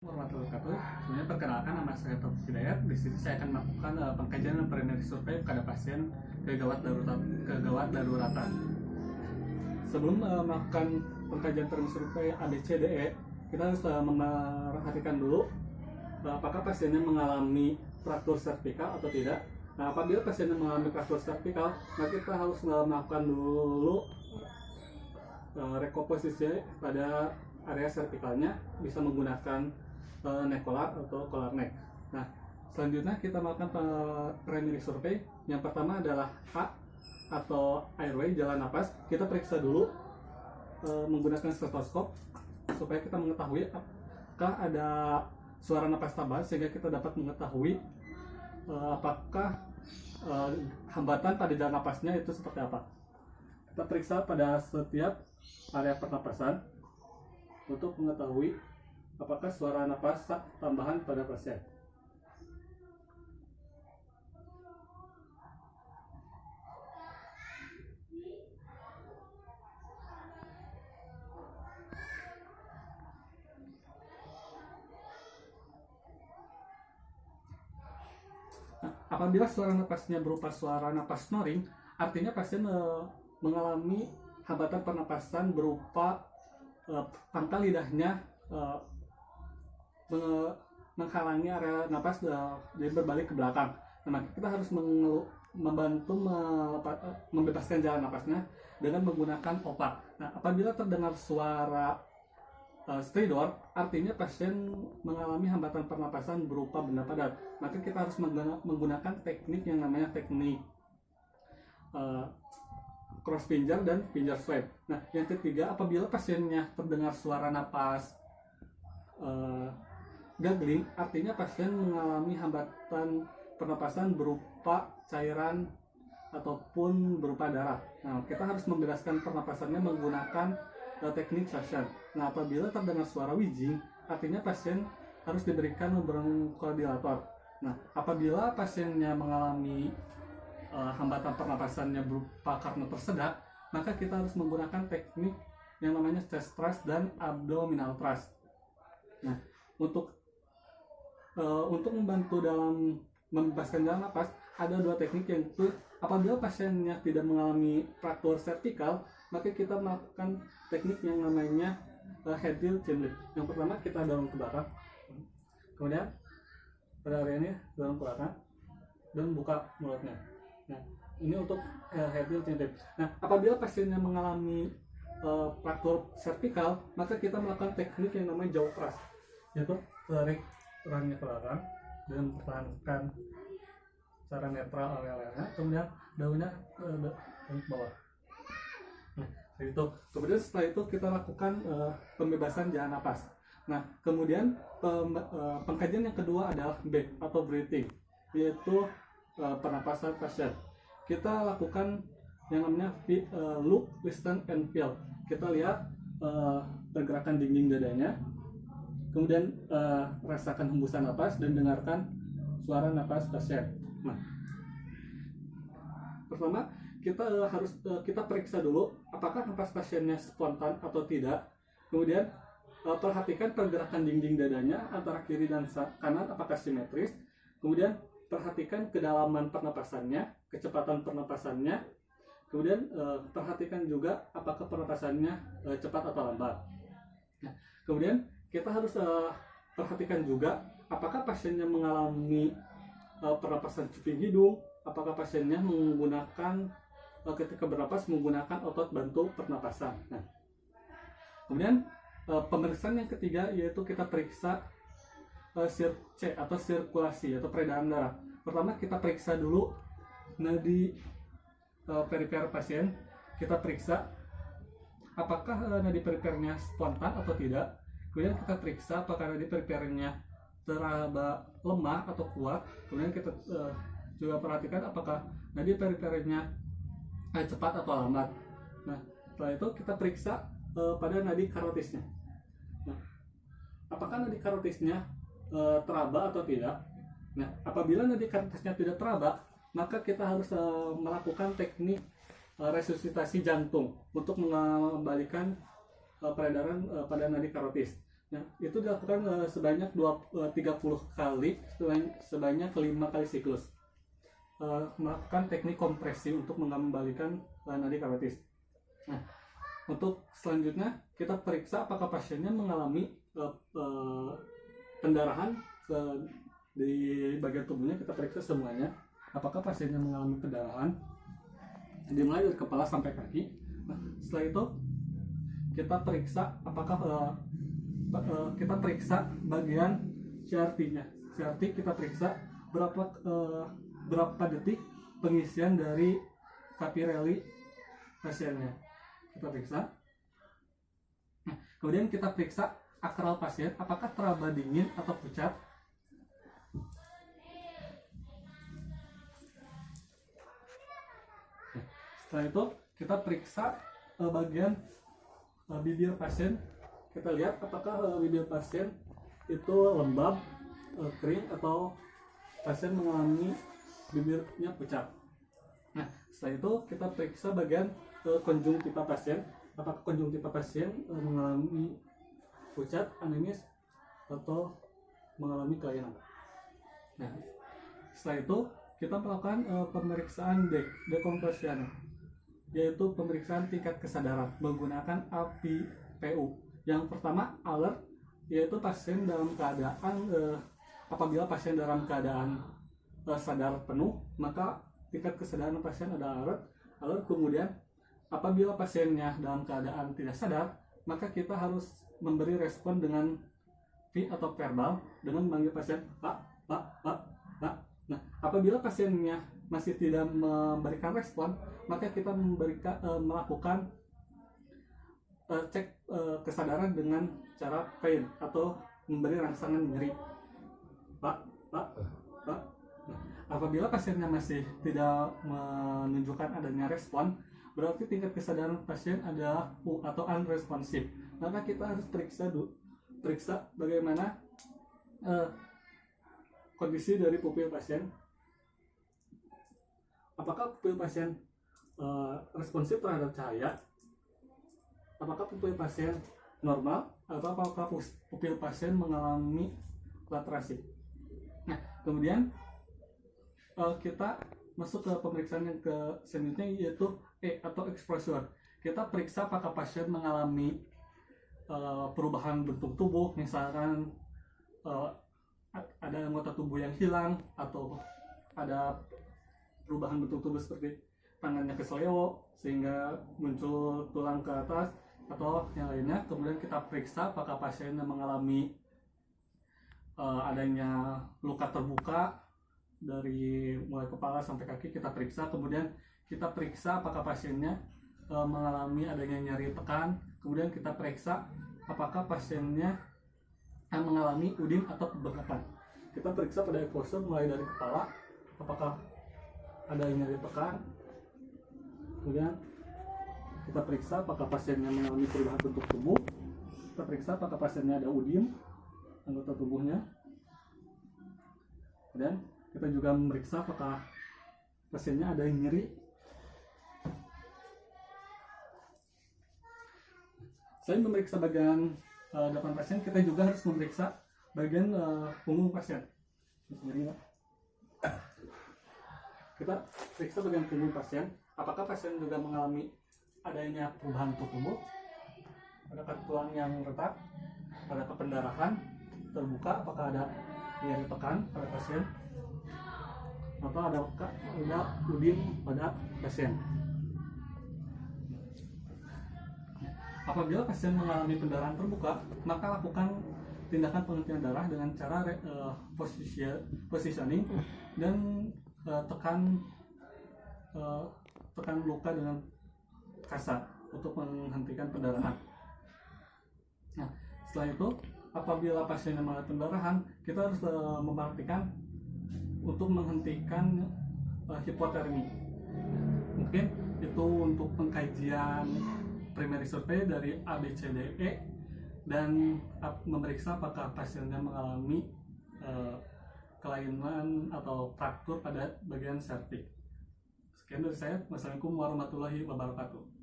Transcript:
Warahmatullahi wabarakatuh. Sebenarnya perkenalkan, nama saya Taufik Hidayat. Di sini saya akan melakukan pengkajian preliminary survei pada pasien kegawat daruratan. Sebelum melakukan pengkajian preliminary survei ABCDE, kita harus memperhatikan dulu apakah pasiennya mengalami fraktur servikal atau tidak. Nah, apabila pasiennya mengalami fraktur servikal, maka kita harus melakukan dulu rekomposisi pada area servikalnya, bisa menggunakan neck collar atau collar neck. Nah, selanjutnya kita melakukan primary survey. Yang pertama adalah A atau airway, jalan napas. Kita periksa dulu menggunakan stetoskop supaya kita mengetahui apakah ada suara napas tambahan, sehingga kita dapat mengetahui apakah hambatan pada jalan napasnya itu seperti apa. Kita periksa pada setiap area pernapasan untuk mengetahui apakah suara napas tambahan pada pasien. Nah, apabila suara napasnya berupa suara napas snoring, artinya pasien mengalami hambatan pernapasan berupa pangkal lidahnya menghalangi area napas dan berbalik ke belakang. Nah, kita harus membantu membebaskan jalan napasnya dengan menggunakan opak. Nah, apabila terdengar suara stridor, artinya pasien mengalami hambatan pernapasan berupa benda padat. Maka kita harus menggunakan teknik yang namanya teknik cross finger dan finger swipe. Nah, yang ketiga, apabila pasiennya terdengar suara napas gaggling, artinya pasien mengalami hambatan pernapasan berupa cairan ataupun berupa darah. Nah, kita harus membebaskan pernapasannya menggunakan teknik suction. Nah, apabila terdengar suara wheezing, artinya pasien harus diberikan bronchodilator. Nah, apabila pasiennya mengalami hambatan pernapasannya berupa karena tersedak, maka kita harus menggunakan teknik yang namanya chest thrust dan abdominal thrust. Nah, untuk membantu dalam membebaskan jalan napas, ada dua teknik, yaitu apabila pasiennya tidak mengalami fraktur servikal, maka kita melakukan teknik yang namanya head tilt chin lift. Yang pertama, kita dorong ke belakang, kemudian pada area ini dorong ke belakang dan buka mulutnya. Nah, ini untuk head tilt chin lift. Nah, apabila pasiennya mengalami fraktur servikal, maka kita melakukan teknik yang namanya jaw thrust, yaitu tarik rahangnya ke belakang dan pertahankan secara netral area-areanya, kemudian daunnya ke bawah. Nah, itu. Kemudian setelah itu kita lakukan pembebasan jalan napas. Nah, kemudian pengkajian yang kedua adalah B atau breathing, yaitu pernapasan pasien. Kita lakukan yang namanya look, listen, and feel. Kita lihat pergerakan dinding dadanya, kemudian rasakan hembusan napas dan dengarkan suara napas pasien. Nah, pertama kita periksa dulu apakah napas pasiennya spontan atau tidak. Kemudian perhatikan pergerakan dinding dadanya antara kiri dan kanan apakah simetris. Kemudian perhatikan kedalaman pernapasannya, kecepatan pernapasannya. Kemudian perhatikan juga apakah pernapasannya cepat atau lambat. Nah, kemudian kita harus perhatikan juga apakah pasiennya mengalami pernapasan cuping hidung, apakah pasiennya menggunakan ketika bernapas menggunakan otot bantu pernapasan. Nah, kemudian pemeriksaan yang ketiga yaitu kita periksa C atau sirkulasi atau peredaran darah. Pertama, kita periksa dulu nadi perifer pasien. Kita periksa apakah nadi perifernya spontan atau tidak. Kemudian kita periksa apakah nadi perifernya teraba lemah atau kuat. Kemudian kita juga perhatikan apakah nadi perifernya cepat atau lambat. Nah, setelah itu kita periksa pada nadi karotisnya. Nah, apakah nadi karotisnya teraba atau tidak? Nah, apabila nadi karotisnya tidak teraba, maka kita harus melakukan teknik resusitasi jantung untuk mengembalikan peredaran pada nadi karotis. Nah, itu dilakukan sebanyak 30 kali, sebanyak 5 kali siklus. Melakukan teknik kompresi untuk mengembalikan nadi karotis. Nah, untuk selanjutnya kita periksa apakah pasiennya mengalami pendarahan di bagian tubuhnya. Kita periksa semuanya apakah pasiennya mengalami pendarahan, dimulai dari kepala sampai kaki. Nah, setelah itu kita periksa apakah kita periksa bagian CRT-nya. CRT kita periksa berapa detik pengisian dari kapirelli pasiennya. Kita periksa. Nah, kemudian kita periksa akral pasien apakah teraba dingin atau pucat. Nah, setelah itu kita periksa bagian bibir pasien. Kita lihat apakah bibir pasien itu lembab, kering, atau pasien mengalami bibirnya pucat. Nah, setelah itu kita periksa bagian konjungtiva pasien. Apakah konjungtiva pasien mengalami pucat, anemis, atau mengalami kelainan. Nah, setelah itu kita melakukan pemeriksaan dekompresian, yaitu pemeriksaan tingkat kesadaran menggunakan API-PU. Yang pertama, alert, yaitu pasien dalam keadaan apabila pasien dalam keadaan sadar penuh, maka tingkat kesadaran pasien ada alert. Kemudian apabila pasiennya dalam keadaan tidak sadar, maka kita harus memberi respon dengan V atau verbal dengan memanggil pasien pak. Nah, apabila pasiennya masih tidak memberikan respon, maka kita melakukan cek kesadaran dengan cara pain atau memberi rangsangan nyeri. Pak. Nah, apabila pasiennya masih tidak menunjukkan adanya respon, berarti tingkat kesadaran pasien adalah U atau unresponsive. Maka kita harus periksa bagaimana kondisi dari pupil pasien. Apakah pupil pasien responsif terhadap cahaya? Apakah pupil pasien normal atau apakah pupil pasien mengalami laterasi? Nah, kemudian kita masuk ke pemeriksaan yang ke selanjutnya, yaitu E atau exposure. Kita periksa apakah pasien mengalami perubahan bentuk tubuh, misalkan ada anggota tubuh yang hilang atau ada perubahan bentuk tubuh seperti tangannya keseleo sehingga muncul tulang ke atas atau yang lainnya. Kemudian kita periksa apakah pasien mengalami adanya luka terbuka dari mulai kepala sampai kaki. Kita periksa. Kemudian kita periksa apakah pasiennya mengalami adanya nyeri tekan. Kemudian kita periksa apakah pasiennya mengalami udin atau pembengkakan. Kita periksa pada exposure mulai dari kepala apakah ada nyeri tekan. Kemudian kita periksa apakah pasiennya mengalami perubahan bentuk tubuh. Kita periksa apakah pasiennya ada udin anggota tubuhnya. Dan kita juga memeriksa apakah pasiennya ada yang nyeri. Selain memeriksa bagian depan pasien, kita juga harus memeriksa bagian punggung pasien. Nyeri, Pak. Kita periksa bagian punggung pasien. Apakah pasien juga mengalami adanya perubahan tubuh, adakah tulang yang retak, adakah pendarahan terbuka, apakah ada nyeri tekan pada pasien, atau ada udin pada pasien. Apabila pasien mengalami pendarahan terbuka, maka lakukan tindakan penghentian darah dengan cara positioning dan tekan luka dengan kasar untuk menghentikan pendarahan. Nah, setelah itu apabila pasien mengalami pendarahan, kita harus memperhatikan untuk menghentikan hipotermi. Mungkin itu untuk pengkajian primary survey dari ABCDE dan memeriksa apakah pasiennya mengalami kelainan atau fraktur pada bagian sertik. Sekian dari saya. Wassalamualaikum warahmatullahi wabarakatuh.